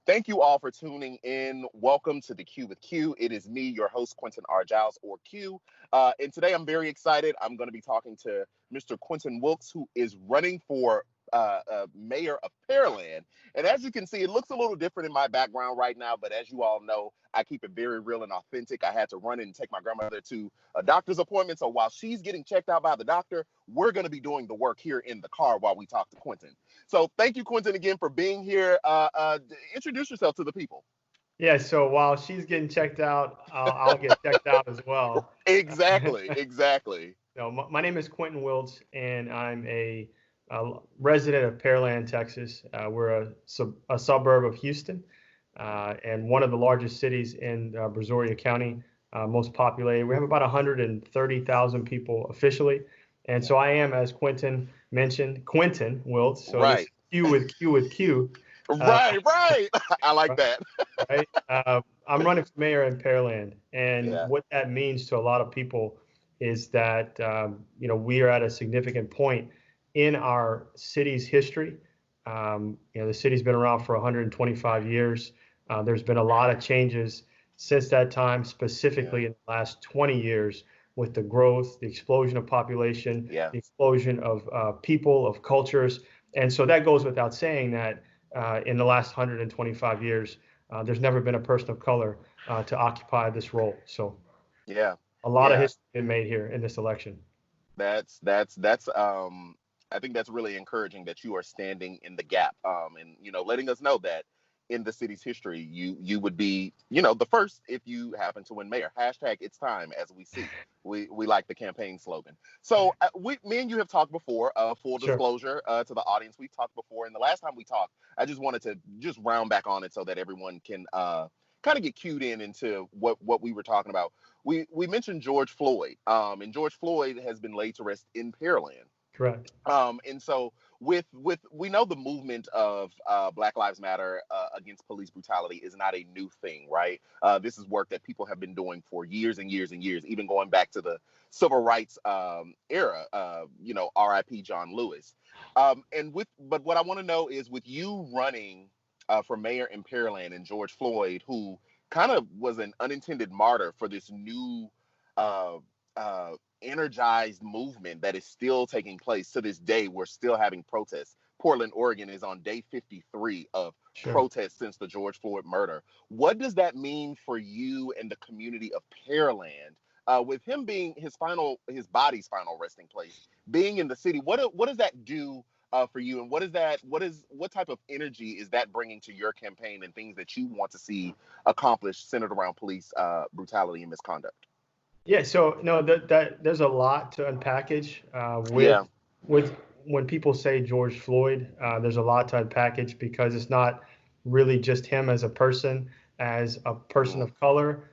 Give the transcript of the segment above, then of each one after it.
Thank you all for tuning in. Welcome to the Q with Q. It is me, your host, Quentin R. Giles, or Q. And today I'm very excited. I'm going to be talking to Mr. Quentin Wiltz, who is running for Mayor of Pearland. And as you can see, it looks a little different in my background right now, but as you all know, I keep it very real and authentic. I had to run and take my grandmother to a doctor's appointment. So while she's getting checked out by the doctor, we're going to be doing the work here in the car while we talk to Quentin. So thank you, Quentin, again for being here. Introduce yourself to the people. Yeah, so while she's getting checked out, I'll get checked out as well. Exactly. So my name is Quentin Wiltz, and I'm a resident of Pearland, Texas. We're a suburb of Houston, and one of the largest cities in Brazoria County, most populated. We have about 130,000 people officially. And so I am, as Quentin mentioned, Quentin Wiltz. So right. Q with Q. Right. I like that. Right. I'm running for mayor in Pearland, and what that means to a lot of people is that we are at a significant point in our city's history. The city's been around for 125 years. There's been a lot of changes since that time, specifically in the last 20 years, with the growth, the explosion of population, the explosion of people, of cultures. And so that goes without saying that in the last 125 years, there's never been a person of color to occupy this role. So a lot of history been made here in this election. That's I think that's really encouraging that you are standing in the gap, and letting us know that in the city's history, you would be, the first if you happen to win mayor. Hashtag it's time, as we see. We like the campaign slogan. So me and you have talked before, full disclosure to the audience. We've talked before, and the last time we talked, I just wanted to just round back on it so that everyone can kind of get cued into what we were talking about. We mentioned George Floyd, and George Floyd has been laid to rest in Pearland. Correct. And so with we know the movement of Black Lives Matter against police brutality is not a new thing, right? This is work that people have been doing for years and years and years, even going back to the civil rights era. R.I.P. John Lewis. But what I want to know is, with you running for mayor in Pearland and George Floyd, who kind of was an unintended martyr for this new energized movement that is still taking place to this day. We're still having protests. Portland, Oregon is on day 53 of protests since the George Floyd murder. What does that mean for you and the community of Pearland, with him being his body's final resting place, being in the city? What does that do for you, and what type of energy is that bringing to your campaign and things that you want to see accomplished centered around police brutality and misconduct? Yeah, so no, that there's a lot to unpackage with when people say George Floyd. There's a lot to unpackage because it's not really just him as a person of color,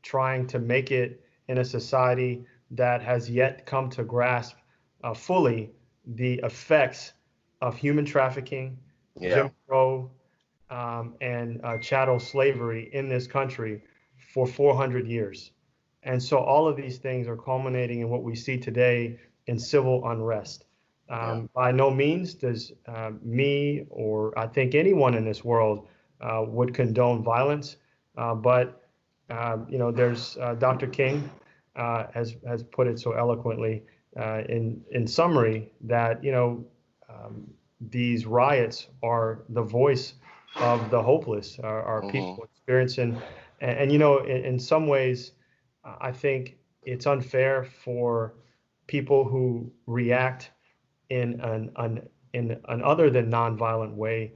trying to make it in a society that has yet come to grasp fully the effects of human trafficking, Jim Crow, and chattel slavery in this country for 400 years. And so all of these things are culminating in what we see today in civil unrest. By no means does me or I think anyone in this world would condone violence. But there's Dr. King has put it so eloquently in summary that, these riots are the voice of the hopeless, are people experiencing. And in some ways, I think it's unfair for people who react in an other than nonviolent way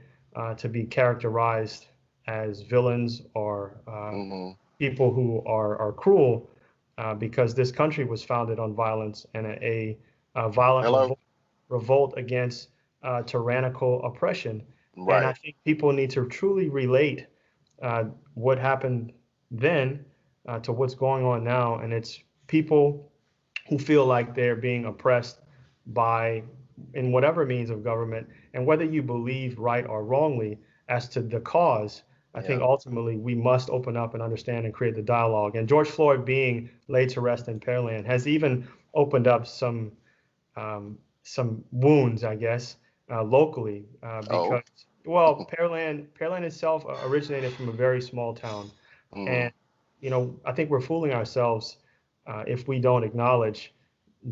to be characterized as villains or people who are cruel, because this country was founded on violence and a violent revolt against tyrannical oppression. Right. And I think people need to truly relate what happened then to what's going on now. And it's people who feel like they're being oppressed in whatever means of government. And whether you believe right or wrongly as to the cause, I think ultimately we must open up and understand and create the dialogue. And George Floyd being laid to rest in Pearland has even opened up some wounds, I guess, locally, because Well, Pearland itself originated from a very small town, Hmm. and I think we're fooling ourselves if we don't acknowledge,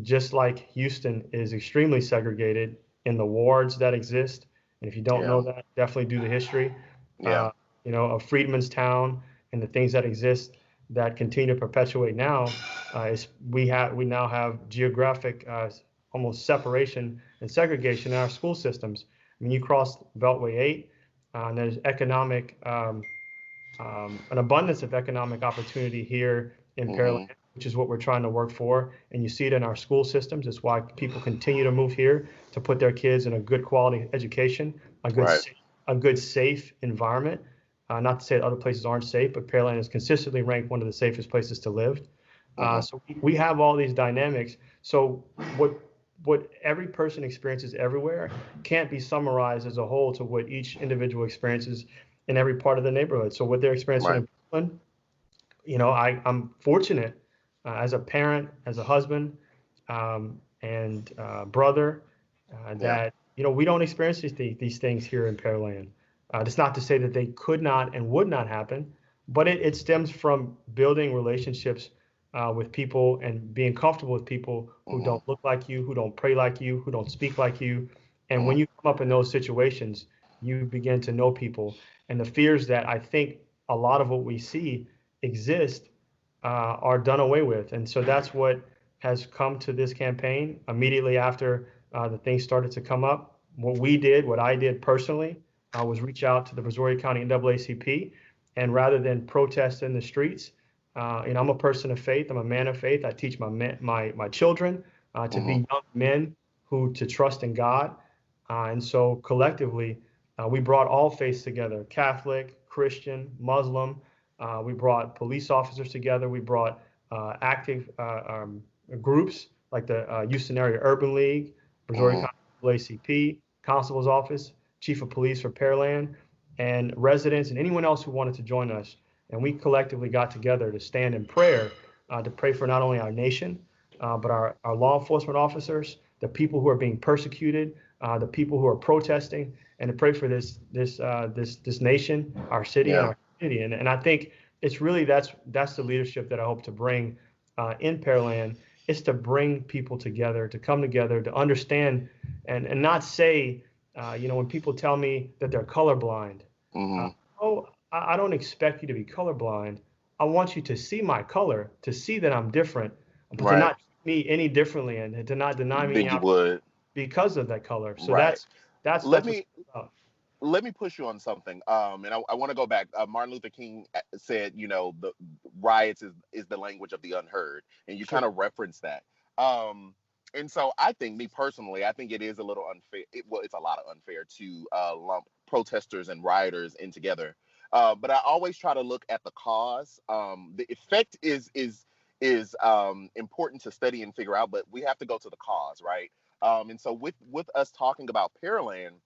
just like Houston is extremely segregated in the wards that exist. And if you don't Yeah. know that, definitely do the history. Yeah. Uh, of Freedman's Town and the things that exist that continue to perpetuate now. We now have geographic almost separation and segregation in our school systems. I mean, you cross Beltway 8, and there's an abundance of economic opportunity here in Pearland, Hmm. which is what we're trying to work for. And you see it in our school systems. It's why people continue to move here to put their kids in a good quality education, a good, Right. a good safe environment. Not to say that other places aren't safe, but Pearland is consistently ranked one of the safest places to live. Hmm. So we have all these dynamics. So what every person experiences everywhere can't be summarized as a whole to what each individual experiences in every part of the neighborhood. So what they're experiencing Right. in Brooklyn, I'm fortunate as a parent, as a husband, and brother, Yeah. that we don't experience these things here in Pearland. That's not to say that they could not and would not happen, but it stems from building relationships with people and being comfortable with people who Hmm. don't look like you, who don't pray like you, who don't speak like you. And when Hmm. you come up in those situations, you begin to know people. And the fears that I think a lot of what we see exist are done away with. And so that's what has come to this campaign immediately after the things started to come up. What I did personally, was reach out to the Brazoria County NAACP, and rather than protest in the streets, I'm a person of faith. I'm a man of faith. I teach my children to Hmm. be young men who to trust in God. And so collectively, we brought all faiths together: Catholic, Christian, Muslim. We brought police officers together. We brought active groups like the Houston Area Urban League, Brazoria Hmm. County ACP, Constable's Office, Chief of Police for Pearland, and residents and anyone else who wanted to join us. And we collectively got together to stand in prayer, to pray for not only our nation, but our law enforcement officers, the people who are being persecuted, the people who are protesting, and to pray for this nation, our city, and Yeah. our community. And I think it's really that's the leadership that I hope to bring in Pearland, is to bring people together, to come together, to understand, and not say, when people tell me that they're colorblind, uh, Hmm. oh, I don't expect you to be colorblind. I want you to see my color, to see that I'm different, but to Right. not treat me any differently, and to not deny me Then you out would. because of that color. So Right. Let that's what me it's about. let me push you on something. And I want to go back. Martin Luther King said, the riots is the language of the unheard, and you Sure. kind of referenced that. Um, and so I think, me personally, I think it is a little unfair. Well, it's a lot of unfair to lump protesters and rioters in together. But I always try to look at the cause. The effect is important to study and figure out, but we have to go to the cause, right? And so with us talking about Pearland,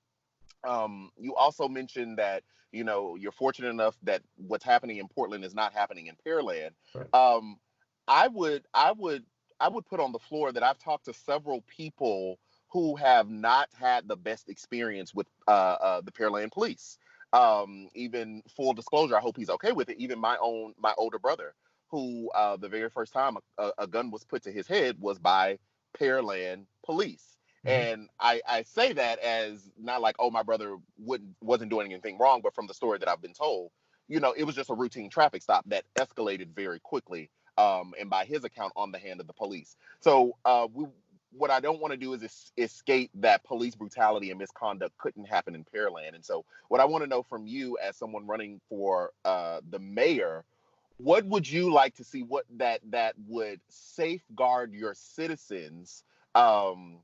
you also mentioned that you're fortunate enough that what's happening in Portland is not happening in Pearland. Right. Um, I would put on the floor that I've talked to several people who have not had the best experience with the Pearland Police. Even full disclosure, I hope he's okay with it. Even my older brother, who the very first time a gun was put to his head was by Pearland Police. Mm-hmm. And I say that as not like, oh, my brother wasn't doing anything wrong, but from the story that I've been told, it was just a routine traffic stop that escalated very quickly, and by his account, on the hand of the police. So what I don't want to do is escape that police brutality and misconduct couldn't happen in Pearland. And so what I want to know from you, as someone running for the mayor, what would you like to see, what that would safeguard your citizens um,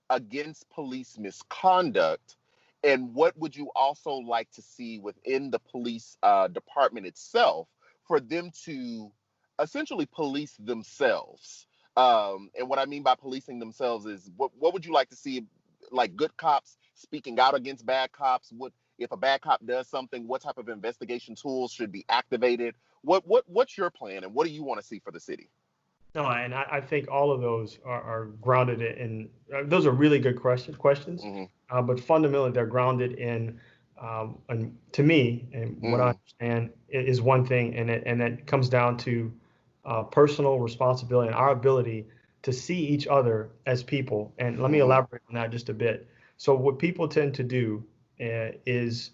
against police misconduct, and what would you also like to see within the police department itself for them to essentially police themselves? And what I mean by policing themselves is, what would you like to see, like good cops speaking out against bad cops? What if a bad cop does something? What type of investigation tools should be activated? What's your plan, and what do you want to see for the city? No, and I think all of those are grounded those are really good questions, Hmm. but fundamentally they're grounded in and to me, and what I understand is one thing, and that comes down to personal responsibility and our ability to see each other as people. And let me elaborate on that just a bit. So what people tend to do is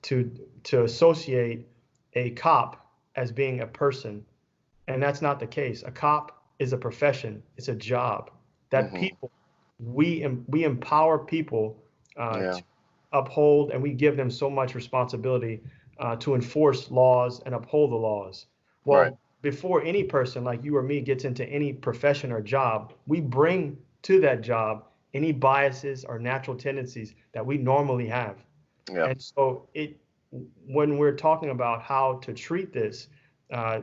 to associate a cop as being a person, and that's not the case. A cop is a profession. It's a job that people we empower people Yeah. to uphold, and we give them so much responsibility to enforce laws and uphold the laws. Right. Well, before any person like you or me gets into any profession or job, we bring to that job any biases or natural tendencies that we normally have. Yeah. And so when we're talking about how to treat this, uh,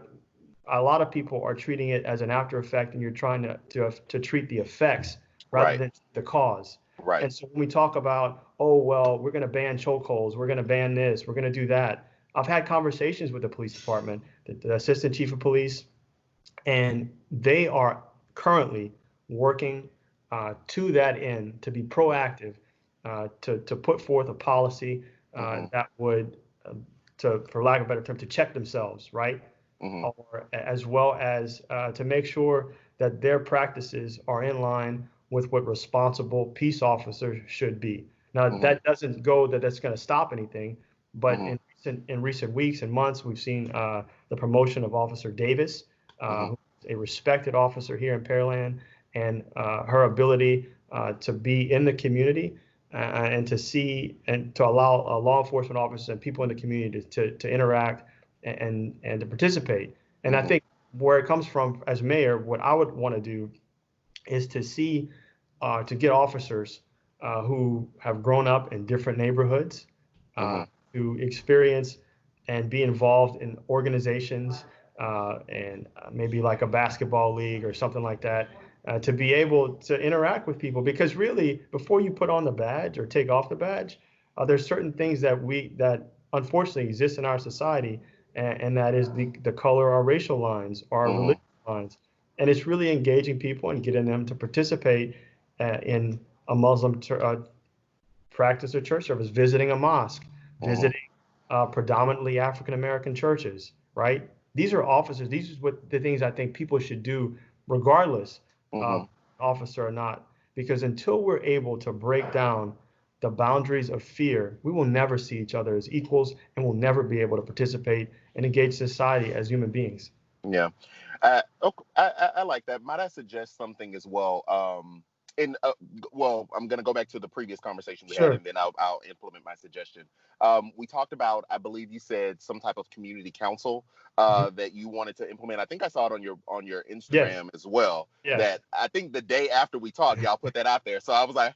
a lot of people are treating it as an after effect, and you're trying to treat the effects rather Right. than the cause. Right. And so when we talk about, oh, well, we're going to ban chokeholds, we're going to ban this, we're going to do that. I've had conversations with the police department, the assistant chief of police, and they are currently working to that end to be proactive, to put forth a policy that would, for lack of a better term, to check themselves, right? Or as well as to make sure that their practices are in line with what responsible peace officers should be. Now, that doesn't go that that's going to stop anything, but in recent weeks and months, we've seen the promotion of Officer Davis, who's a respected officer here in Pearland, and her ability to be in the community and to see and to allow law enforcement officers and people in the community to interact and to participate. And I think where it comes from as mayor, what I would want to do is to see, to get officers who have grown up in different neighborhoods, to experience and be involved in organizations and maybe like a basketball league or something like that, to be able to interact with people. Because really, before you put on the badge or take off the badge, there's certain things that unfortunately exist in our society, and that is the color or racial lines or religious lines. And it's really engaging people and getting them to participate in a Muslim practice or church service, visiting a mosque, visiting predominantly African American churches, right? These are officers. These are what the things I think people should do, regardless of officer or not. Because until we're able to break down the boundaries of fear, we will never see each other as equals, and we'll never be able to participate and engage society as human beings. Yeah. Okay, I like that. Might I suggest something as well? Well, I'm going to go back to the previous conversation we had, and then I'll implement my suggestion. We talked about, I believe you said some type of community council that you wanted to implement. I think I saw it on your Instagram as well. That I think the day after we talked, y'all put that out there. So I was like,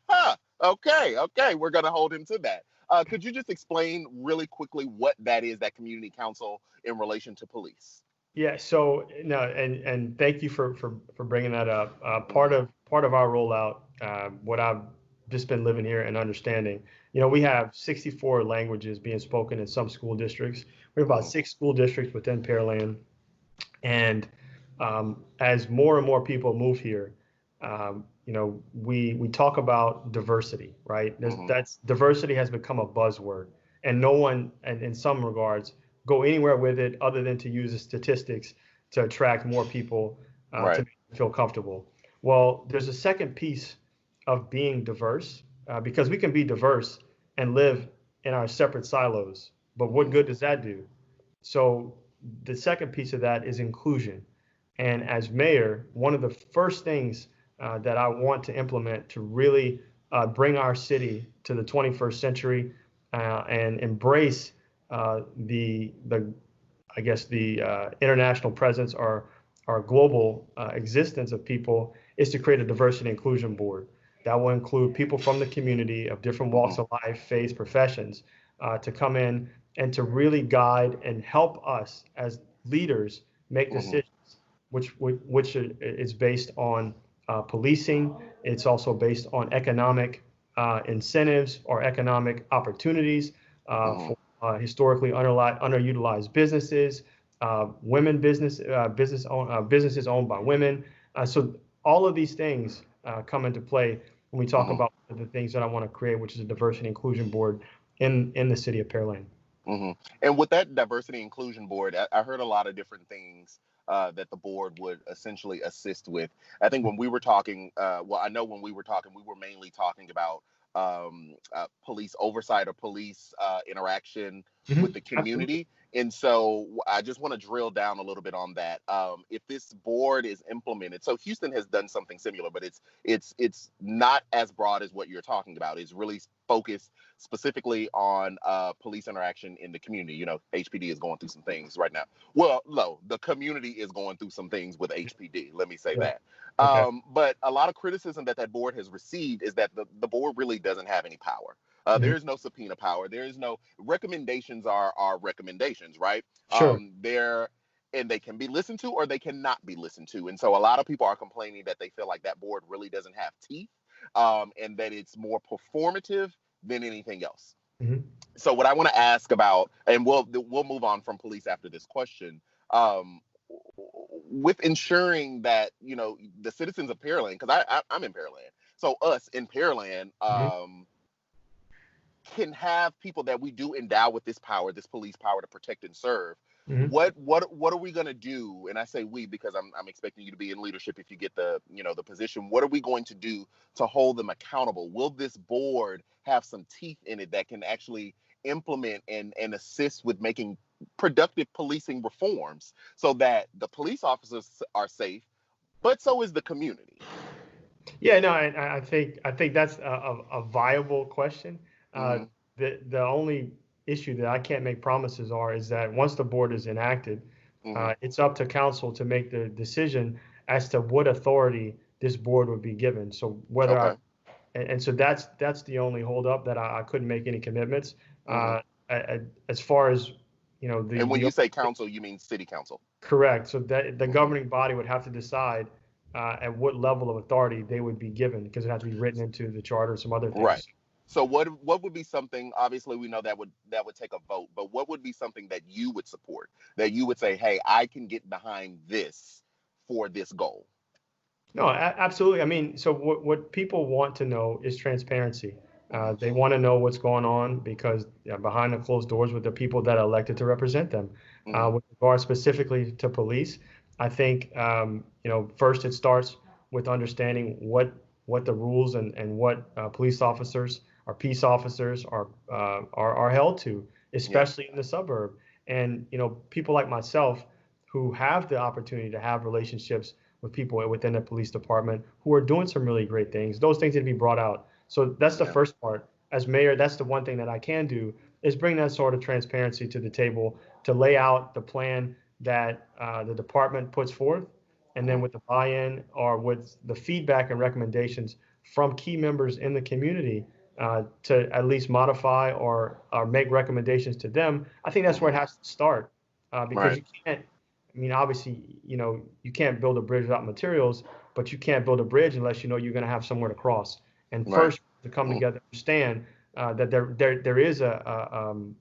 okay, we're going to hold him to that. Could you just explain really quickly what that is, that community council, in relation to police? Yeah. So no, and thank you for bringing that up. Part of our rollout, what I've just been living here and understanding, we have 64 languages being spoken in some school districts. We have about 6 school districts within Pearland, and as more and more people move here, we talk about diversity, right? That's diversity has become a buzzword, and no one, and in some regards, go anywhere with it other than to use the statistics to attract more people to make them feel comfortable. Well, there's a second piece of being diverse, because we can be diverse and live in our separate silos, but what good does that do? So the second piece of that is inclusion. And as mayor, one of the first things that I want to implement to really bring our city to the 21st century and embrace the international presence or global existence of people is to create a diversity and inclusion board that will include people from the community of different walks of life, faiths, professions, to come in and to really guide and help us as leaders make decisions, which is based on policing. It's also based on economic incentives or economic opportunities for historically underutilized businesses, businesses owned by women. So all of these things come into play when we talk about the things that I want to create, which is a diversity inclusion board. in the city of Pearland. hmm And with that diversity inclusion board, I heard a lot of different things that the board would essentially assist with. I think when we were talking, well, I know when we were talking, we were mainly talking about police oversight or police interaction with the Absolutely. community. And so I just want to drill down a little bit on that. If this board is implemented, so Houston has done something similar, but it's not as broad as what you're talking about. It's really focused specifically on police interaction in the community. You know, HPD is going through some things right now. Well, no, the community is going through some things with HPD. Let me say Yeah. that. Okay. But a lot of criticism that board has received is that the board really doesn't have any power. Hmm. There is no subpoena power. There is no recommendations are recommendations, right? Sure. They're and they can be listened to or they cannot be listened to. And so a lot of people are complaining that they feel like that board really doesn't have teeth, and that it's more performative than anything else. Hmm. So what I want to ask about, and we'll move on from police after this question, um, with ensuring that the citizens of Pearland, because I'm in Pearland, so us in Pearland Hmm. can have people that we do endow with this power, this police power to protect and serve. Hmm. What are we going to do? And I say we because I'm expecting you to be in leadership if you get the position. What are we going to do to hold them accountable? Will this board have some teeth in it that can actually implement and assist with making productive policing reforms so that the police officers are safe, but so is the community? Yeah, no, I think that's a viable question. Uh, Mm-hmm, the only issue that I can't make promises are is that once the board is enacted, mm-hmm. it's up to council to make the decision as to what authority this board would be given. So whether I Okay. and so that's the only holdup that I couldn't make any commitments. Mm-hmm. Uh, as far as And when the you say council, you mean city council? correct. So that the Mm-hmm. governing body would have to decide at what level of authority they would be given because it has to be written into the charter and some other Right. things. So what would be something? Obviously, we know that would take a vote, but what would be something that you would support? That you would say, "Hey, I can get behind this for this goal." No, absolutely. I mean, so what people want to know is transparency. Hmm They want to know what's going on because behind the closed doors with the people that are elected to represent them. hmm With regard specifically to police, I think first it starts with understanding what the rules and what police officers or peace officers are held to, Yeah. especially in the suburb. And people like myself who have the opportunity to have relationships with people within the police department who are doing some really great things. Those things need to be brought out. So that's the Yeah. first part. As mayor, that's the one thing that I can do is bring that sort of transparency to the table to lay out the plan that the department puts forth, and then hmm with the buy-in or with the feedback and recommendations from key members in the community to at least modify or make recommendations to them. I think that's where it hmm has to start because Right. you can't. I mean, obviously, you can't build a bridge without materials, but you can't build a bridge unless you know you're going to have somewhere to cross. And Right. first, to come Mm-hmm. together, understand that there is a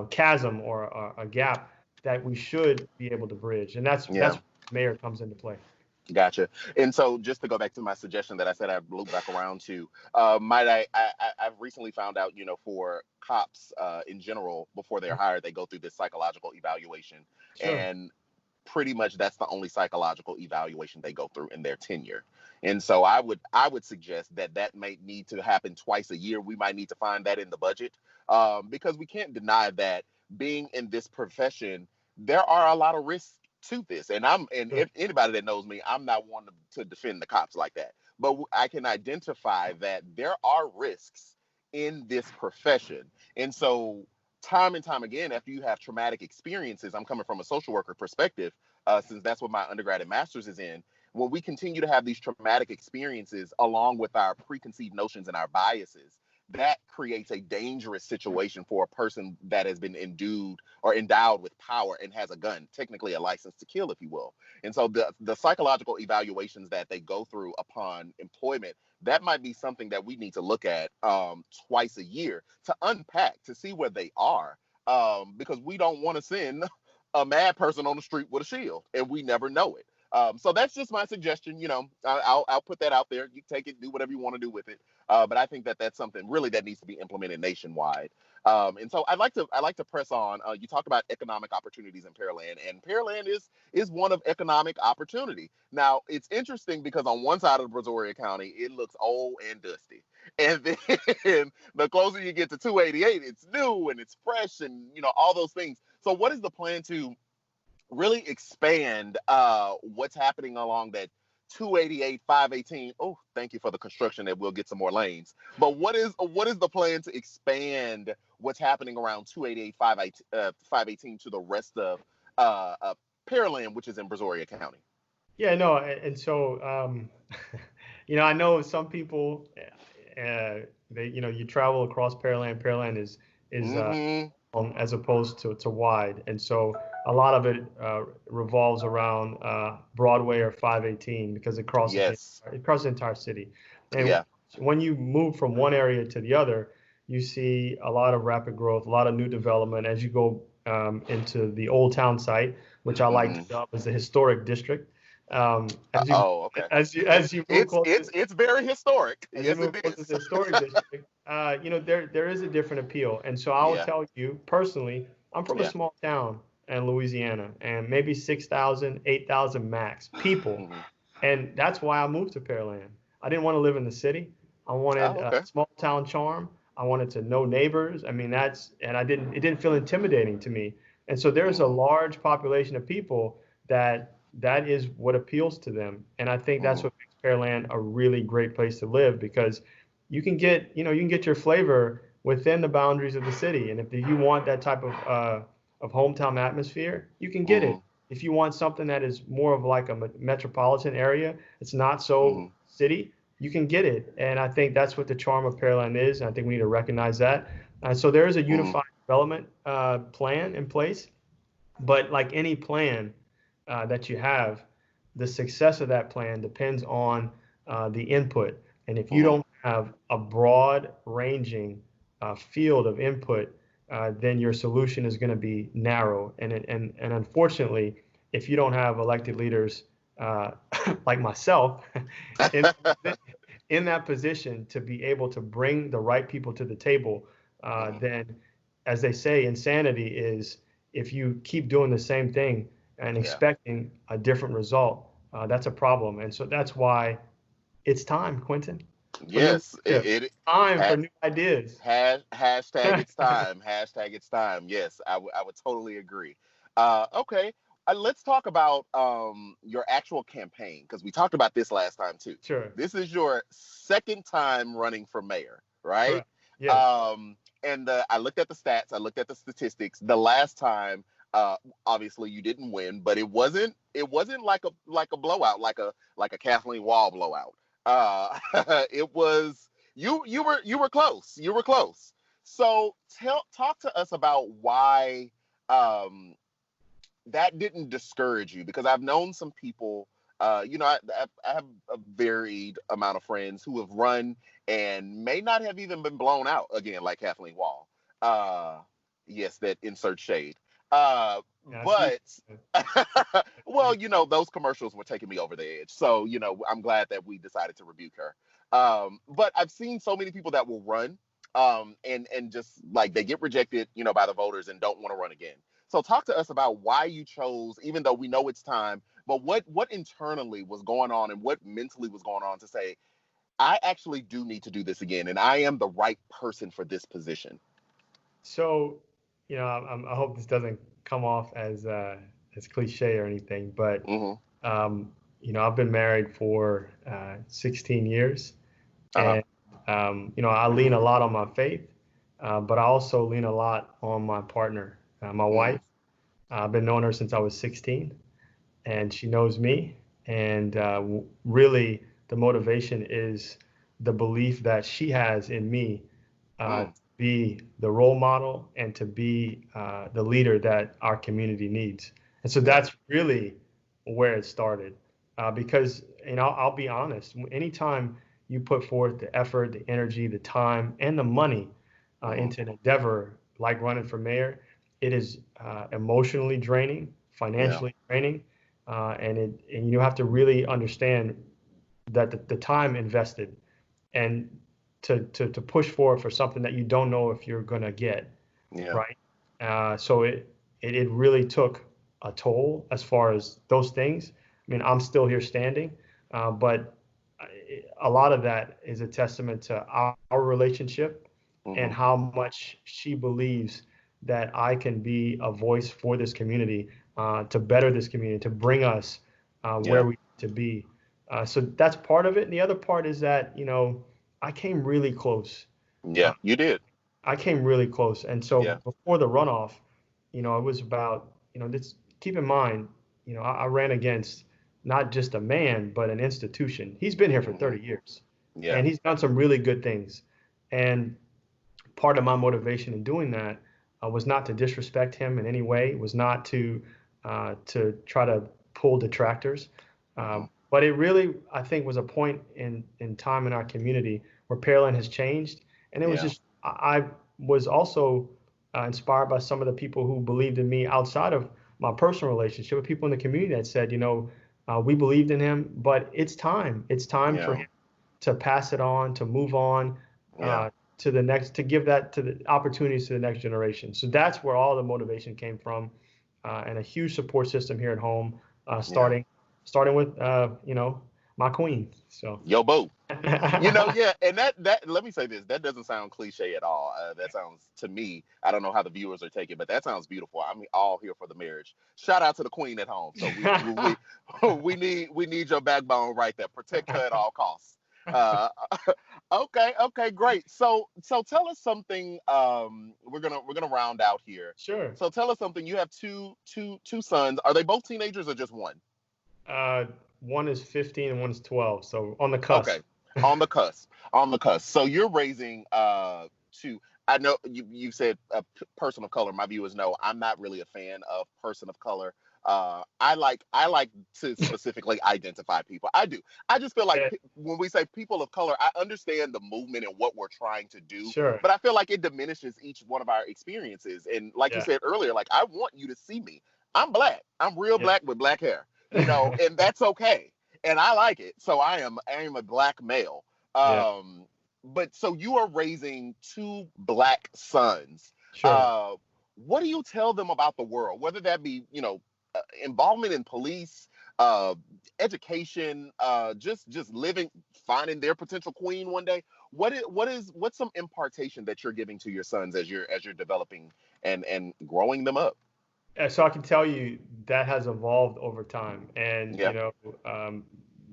chasm or a gap that we should be able to bridge, and that's Yeah. where the mayor comes into play. Gotcha. And so, just to go back to my suggestion that I said I'd loop back around to, might I've recently found out, for cops in general, before they're hired, they go through this psychological evaluation, Sure. and pretty much that's the only psychological evaluation they go through in their tenure. And so, I would suggest that may need to happen twice a year. We might need to find that in the budget, because we can't deny that being in this profession, there are a lot of risks to this. And Sure. if anybody that knows me, I'm not one to defend the cops like that. But I can identify that there are risks in this profession. And so time and time again, after you have traumatic experiences, I'm coming from a social worker perspective, since that's what my undergrad and master's is in. When we continue to have these traumatic experiences along with our preconceived notions and our biases, that creates a dangerous situation for a person that has been endued or endowed with power and has a gun, technically a license to kill, if you will. And so the psychological evaluations that they go through upon employment, that might be something that we need to look at twice a year to unpack to see where they are, because we don't want to send a mad person on the street with a shield, and we never know it. So that's just my suggestion. I'll put that out there. You take it, do whatever you want to do with it. But I think that that's something really that needs to be implemented nationwide. And so I'd like to press on. You talk about economic opportunities in Pearland, and Pearland is one of economic opportunity. Now it's interesting because on one side of Brazoria County, it looks old and dusty, and then the closer you get to 288, it's new and it's fresh, and all those things. So what is the plan to really expand what's happening along that 288, 518? Oh, thank you for the construction that we'll get some more lanes. But what is the plan to expand what's happening around 288, 518 to the rest of Pearland, which is in Brazoria County? Yeah, no, and so I know some people, you travel across Pearland. Pearland is Mm-hmm. as opposed to wide, and so a lot of it revolves around Broadway or 518 because Yes. it crosses the entire city. And Yeah. when you move from one area to the other, you see a lot of rapid growth, a lot of new development as you go into the Old Town site, which I like to Mm-hmm. dub as the historic district. Oh, okay. As you move It's closer it's it's very historic. as you Yes, move it closer to is. the historic district, there is a different appeal. And so I will Yeah. tell you personally, I'm from a Yeah. small town in Louisiana, and maybe 6,000, 8,000 max people. Hmm. And that's why I moved to Pearland. I didn't want to live in the city. I wanted Oh, a okay. small town charm. I wanted to know neighbors. I mean, it didn't feel intimidating to me. And so there's a Hmm. large population of people that is what appeals to them. And I think that's Hmm. what makes Pearland a really great place to live because you can get your flavor within the boundaries of the city. And if you want that type of hometown atmosphere, you can get it. Hmm. If you want something that is more of like a metropolitan area, it's not so Hmm. city, you can get it. And I think that's what the charm of Pearland is. And I think we need to recognize that. So there is a Hmm. unified development plan in place. But like any plan that you have, the success of that plan depends on the input. And if you Hmm. don't have a broad ranging field of input, then your solution is going to be narrow. And unfortunately, if you don't have elected leaders uh, like myself in, in that position to be able to bring the right people to the table, Hmm. then, as they say, insanity is if you keep doing the same thing and Yeah. expecting a different result, that's a problem. And so that's why it's time, Quentin, for new Yes. leadership. It Time for ha, new ideas. hashtag it's time. Hashtag it's time. Yes, I would totally agree. Okay. Let's talk about your actual campaign because we talked about this last time too. Sure. This is your second time running for mayor, right? Correct. Yes. Um, and I looked at the stats. I looked at the statistics. The last time, uh, obviously you didn't win, but it wasn't like a blowout, like a Kathleen Wall blowout. It was you were close. You were close. So talk to us about why um, that didn't discourage you because I've known some people. I have a varied amount of friends who have run and may not have even been blown out again, like Kathleen Wall. Uh, yes, that insert shade. Uh, Yeah, I see. but well, those commercials were taking me over the edge. So, I'm glad that we decided to rebuke her. But I've seen so many people that will run and just like they get rejected, by the voters and don't want to run again. So talk to us about why you chose, even though we know it's time, but what internally was going on and what mentally was going on to say, I actually do need to do this again, and I am the right person for this position. So, I hope this doesn't come off as cliche or anything, but Hmm. I've been married for 16 years, Uh-huh. and I lean a lot on my faith, but I also lean a lot on my partner, my Hmm. wife. I've been knowing her since I was 16, and she knows me. And really, the motivation is the belief that she has in me to Mm. be the role model and to be the leader that our community needs. And so Yeah. that's really where it started. Because, I'll be honest, anytime you put forth the effort, the energy, the time, and the money Hmm. into an endeavor like running for mayor, it is emotionally draining, Yeah. financially draining, and you have to really understand that the time invested and to push forward for something that you don't know if you're gonna get, Yeah. right? So it really took a toll as far as those things. I mean, I'm still here standing, but a lot of that is a testament to our relationship and Hmm. how much she believes that I can be a voice for this community, to better this community, to bring us Yeah. where we need to be. So that's part of it. And the other part is that, I came really close. Uh, Yeah. You did. I came really close. And so Yeah. before the runoff, it was about, this, keep in mind, I ran against not just a man, but an institution. He's been here for Hmm. 30 years Yeah. and he's done some really good things. And part of my motivation in doing that was not to disrespect him in any way, was not to try to pull detractors. Hmm. But it really, I think, was a point in time in our community where Pearland has changed. And it was Yeah. just, I was also inspired by some of the people who believed in me outside of my personal relationship with people in the community that said, we believed in him, but it's time. It's time for Yeah. him to pass it on, to move on, Yeah. to the next, to give that to the opportunities to the next generation. So that's where all the motivation came from, and a huge support system here at home, Yeah. starting with my queen. So Yo, boo. Yeah, and that let me say this. That doesn't sound cliche at all. That sounds to me. I don't know how the viewers are taking, but that sounds beautiful. I'm all here for the marriage. Shout out to the queen at home. So we need your backbone right there. Protect her at all costs. Uh, okay, great. So tell us something. We're gonna round out here. Sure. So tell us something. You have two sons. Are they both teenagers or just one? Uh, One is 15 and one is 12. So on the Okay, cusp. on the cusp, on the cusp. So you're raising two. I know you said a person of color. My viewers know I'm not really a fan of person of color. I like to specifically identify people. I do. I just feel like Yeah, when we say people of color, I understand the movement and what we're trying to do, sure. but I feel like it diminishes each one of our experiences. And like you Yeah. said earlier, like I want you to see me. I'm black. I'm real Yeah. black with black hair. And that's okay, and I like it. So I am a black male. Yeah. But so you are raising two black sons. Sure. Uh, what do you tell them about the world? Whether that be involvement in police, uh, education, just living, finding their potential queen one day. What's some impartation that you're giving to your sons as you're developing and growing them up? So I can tell you that has evolved over time, and Yeah.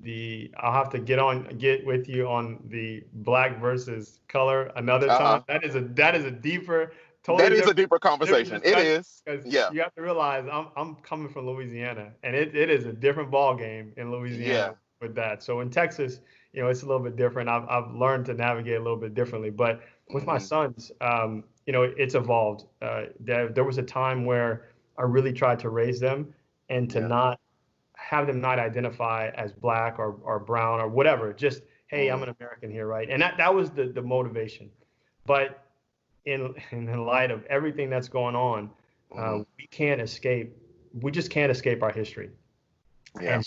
the I'll have to get with you on the black versus color another Uh-huh. time. That is a deeper, That totally is a deeper different conversation. It discussion, is. because Yeah. you have to realize I'm coming from Louisiana, and it is a different ball game in Yeah. Louisiana with that. So in Texas, it's a little bit different. I've learned to navigate a little bit differently, but with my Hmm. sons, it's evolved. There was a time where I really tried to raise them and to Yeah. not have them not identify as black or brown or whatever. Just, hey, I'm Hmm. an American here, right? And that was the motivation. But in light of everything that's going on, Hmm. we can't escape. We just can't escape our history. Yeah.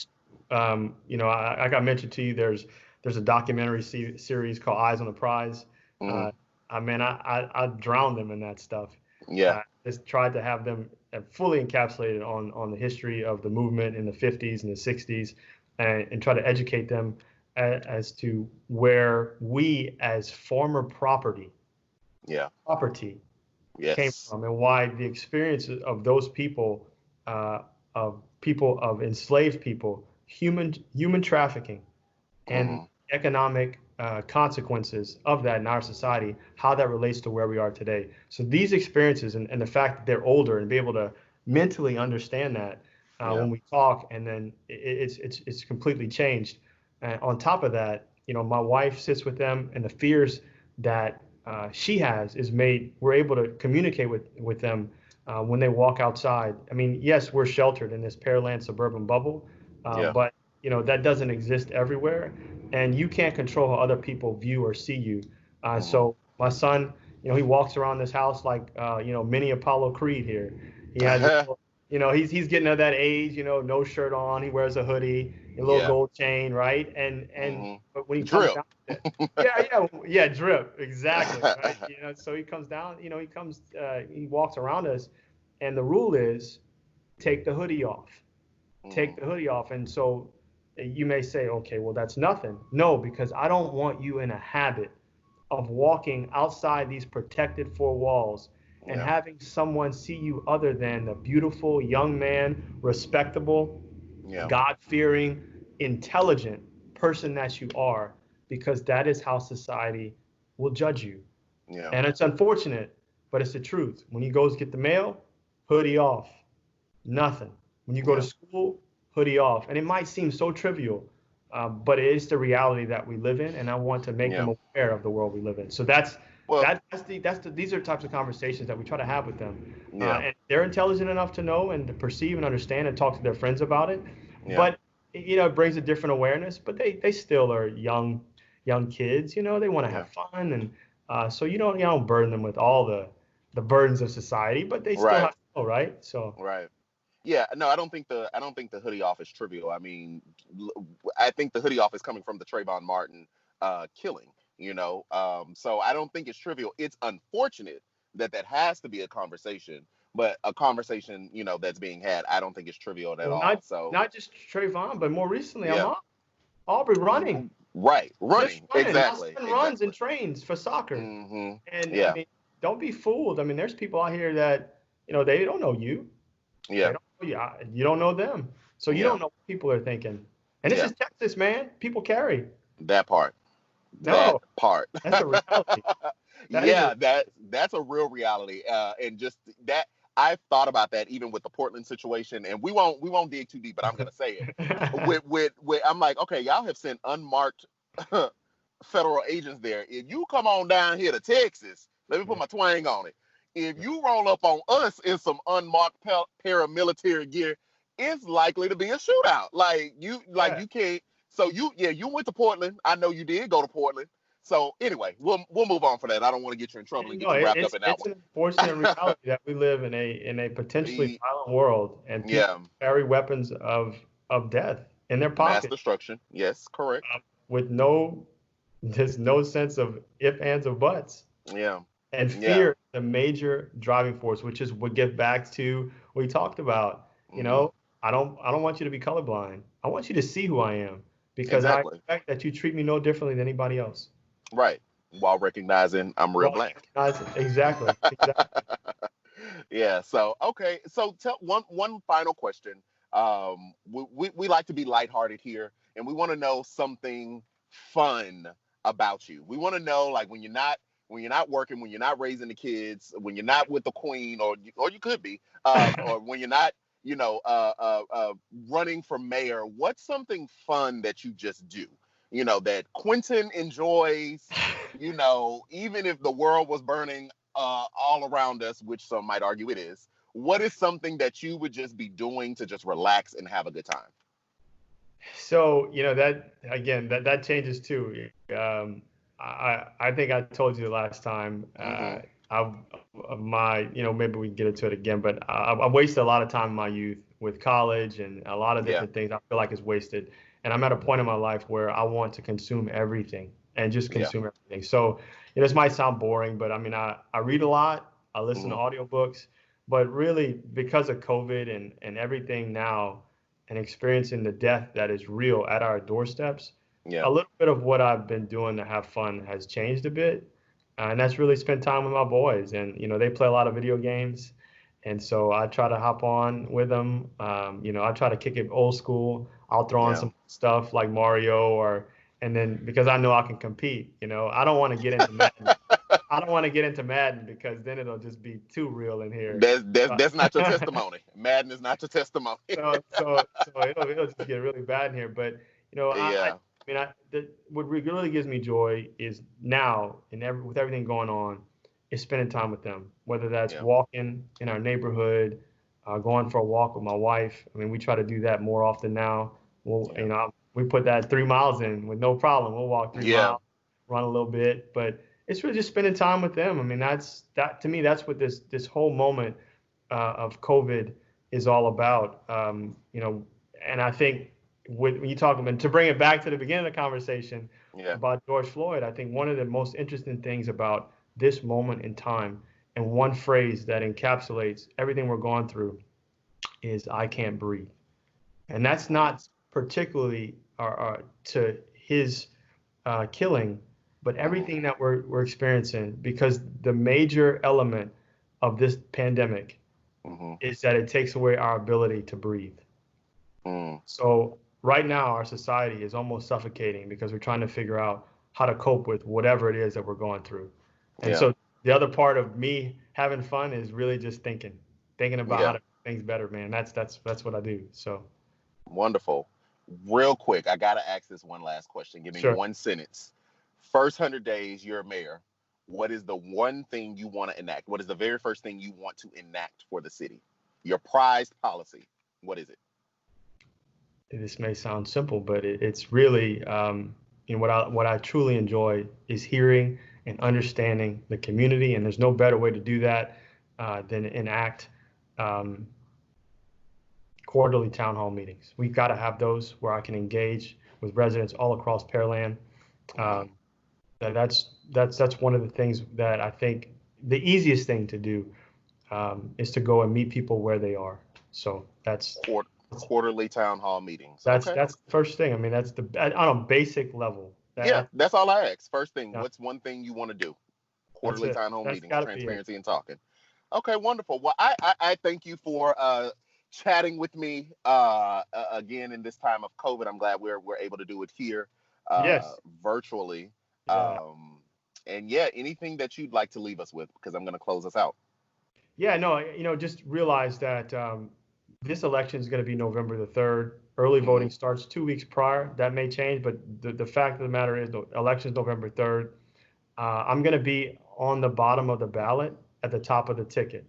And like I mentioned to you, there's a documentary series called Eyes on the Prize. Hmm. Uh, I drowned them in that stuff. Yeah. Just tried to have them fully encapsulated on the history of the movement in the 50s and the 60s, and try to educate them as to where we as former Yeah. property came Yes. from, and why the experiences of those people, of enslaved people, human trafficking, and Hmm. economic consequences of that in our society, how that relates to where we are today. So these experiences, and the fact that they're older and be able to mentally understand that Yeah. when we talk, and then it's completely changed. On top of that, my wife sits with them, and the fears that she has is made. We're able to communicate with them when they walk outside. I mean, yes, we're sheltered in this Pearland suburban bubble, Yeah. but that doesn't exist everywhere, and you can't control how other people view or see you. Hmm. So my son, he walks around this house like mini Apollo Creed here. He has he's getting to that age, no shirt on, he wears a hoodie, a little Yeah. gold chain, right? And Hmm. but when he comes Drip. down to it, yeah, drip, exactly, right? So he comes down, he walks around us, and the rule is take the hoodie off, take Hmm. the hoodie off. And so you may say, okay, well, that's nothing. No, because I don't want you in a habit of walking outside these protected four walls and Yeah. having someone see you other than the beautiful young man, respectable, Yeah. God-fearing, intelligent person that you are, because that is how society will judge you. Yeah. And it's unfortunate, but it's the truth. When you go to get the mail, hoodie off, nothing. When you go to Yeah. school, hoodie off. And it might seem so trivial, but it is the reality that we live in, and I want to make Yeah. them aware of the world we live in. So that's Well, these are the types of conversations that we try to have with them, yeah. and they're intelligent enough to know and to perceive and understand and talk to their friends about it. Yeah. But it brings a different awareness. But they still are young kids. They want to Yeah. have fun, and so you don't burden them with all the burdens of society, but they still have Right. to know, right? So. Right. Yeah, no, I don't think the hoodie off is trivial. I mean, I think the hoodie off is coming from the Trayvon Martin killing. So I don't think it's trivial. It's unfortunate that that has to be a conversation, but a conversation that's being had. I don't think it's trivial at Well, all. not So not just Trayvon, but more recently, yeah, Aubrey running, right, just running, running. My exactly, son runs and exactly. trains for soccer, Hmm. and I Yeah, mean, don't be fooled. I mean, there's people out here that they don't know you. They yeah, don't know you. You don't know them, so you yeah, don't know what people are thinking. And this yeah. is Texas, man. People carry. That part, that No, part. that's a reality. That is a Yeah, that's a real reality, and just that I've thought about that even with the Portland situation, and we won't dig too deep, but I'm gonna say it. With I'm like, okay, y'all have sent unmarked federal agents there. If you come on down here to Texas, let me put Yeah. my twang on it. If you roll up on us in some unmarked paramilitary gear, it's likely to be a shootout. Yeah. You can't. So you went to Portland. I know you did go to Portland. So anyway, we'll move on for that. I don't want to get you in trouble and No, get you wrapped up it's in that it's one. an unfortunate reality that we live in a potentially violent world, and people Yeah, carry weapons of death in their mass pocket, destruction. Yes, correct. with there's no sense of if, ands, or buts. Yeah, And yeah. fear, the major driving force, which is what gets back to what we talked about. You Hmm. know, I don't want you to be colorblind. I want you to see who I am, because I Exactly. expect that you treat me no differently than anybody else. Right. While recognizing I'm real Well, black. exactly, exactly. Yeah. So okay. So tell one final question. We like to be lighthearted here, and we want to know something fun about you. We want to know, like, when you're not working, when you're not raising the kids, when you're not with the queen, or you could be, or when you're not, running for mayor. What's something fun that you just do? That Quentin enjoys. Even if the world was burning all around us, which some might argue it is, what is something that you would just be doing to just relax and have a good time? So, that again, that changes too. I think I told you the last time. Mm-hmm. I my maybe we can get into it again, but I wasted a lot of time in my youth with college and a lot of Yeah. different things. I feel like it's wasted, and I'm at a point in my life where I want to consume everything and just Yeah. consume everything. So, this might sound boring, but I mean, I read a lot. I listen to Mm-hmm. audiobooks, but really because of COVID and everything now, and experiencing the death that is real at our doorsteps, Yeah. a little bit of what I've been doing to have fun has changed a bit. And that's really spent time with my boys. And, they play a lot of video games. And so I try to hop on with them. I try to kick it old school. I'll throw on Yeah. some stuff like Mario, and then because I know I can compete, I don't want to get into Madden. I don't want to get into Madden because then it'll just be too real in here. That's not your Uh, testimony. Madden is not your testimony. so it'll just get really bad in here. But Yeah. what really gives me joy is now, with everything going on, is spending time with them. Whether that's Yeah. walking in our neighborhood, going for a walk with my wife. I mean, we try to do that more often now. Yeah. We put that 3 miles in with no problem. We'll walk three Yeah. miles, run a little bit, but it's really just spending time with them. I mean, that to me, that's what this whole moment of COVID is all about. And I think when you talk about, to bring it back to the beginning of the conversation Yeah. about George Floyd, I think one of the most interesting things about this moment in time, and one phrase that encapsulates everything we're going through, is "I can't breathe." And that's not particularly to his killing, but everything that we're experiencing, because the major element of this pandemic is that it takes away our ability to breathe. So right now, our society is almost suffocating because we're trying to figure out how to cope with whatever it is that we're going through. And so the other part of me having fun is really just thinking about how to make things better, man. That's what I do. So wonderful. Real quick, I gotta ask this one last question. Give me sure. one sentence. First 100 days, you're a mayor. What is the one thing you want to enact? What is the very first thing you want to enact for the city? Your prized policy. What is it? This may sound simple, but it's really, what I truly enjoy is hearing and understanding the community, and there's no better way to do that than enact quarterly town hall meetings. We've got to have those where I can engage with residents all across Pearland. That's one of the things that I think the easiest thing to do is to go and meet people where they are. So that's quarterly town hall meetings. That's the first thing. I mean, that's on a basic level. That's all I ask. First thing, what's one thing you want to do? Quarterly town hall meetings, transparency and talking. Okay, wonderful. Well, I thank you for chatting with me again in this time of COVID. I'm glad we're able to do it here virtually. And anything that you'd like to leave us with, because I'm going to close us out. Yeah, no, just realize that this election is going to be November the 3rd. Early voting starts 2 weeks prior. That may change, but the fact of the matter is the election is November 3rd. I'm going to be on the bottom of the ballot at the top of the ticket.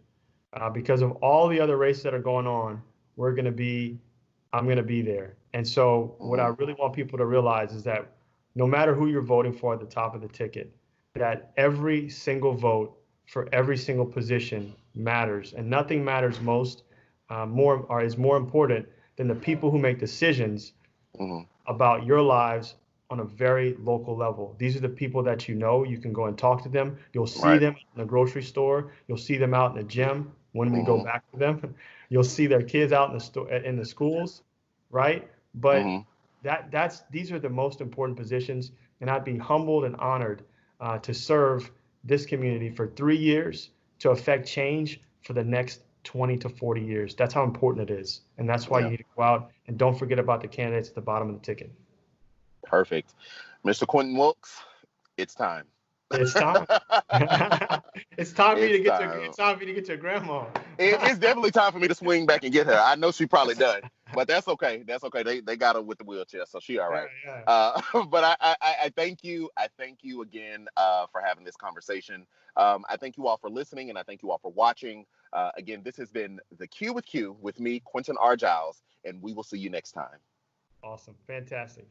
Because of all the other races that are going on, I'm going to be there. And so what I really want people to realize is that no matter who you're voting for at the top of the ticket, that every single vote for every single position matters, and nothing matters is more important than the people who make decisions about your lives on a very local level. These are the people that you can go and talk to them. You'll see them in the grocery store. You'll see them out in the gym when we go back to them. You'll see their kids out in the schools, right? But these are the most important positions, and I'd be humbled and honored to serve this community for 3 years to affect change for the next 20 to 40 years. That's how important it is. And that's why you need to go out and don't forget about the candidates at the bottom of the ticket. Perfect. Mr. Quentin Wiltz, it's time. It's time. It's time for you to get your grandma. It's definitely time for me to swing back and get her. I know she probably done, but that's okay. That's okay. They got her with the wheelchair, so she all right. But I thank you. I thank you again for having this conversation. I thank you all for listening, and I thank you all for watching. Again, this has been The Q with Q with me, Quentin R. Giles, and we will see you next time. Awesome. Fantastic.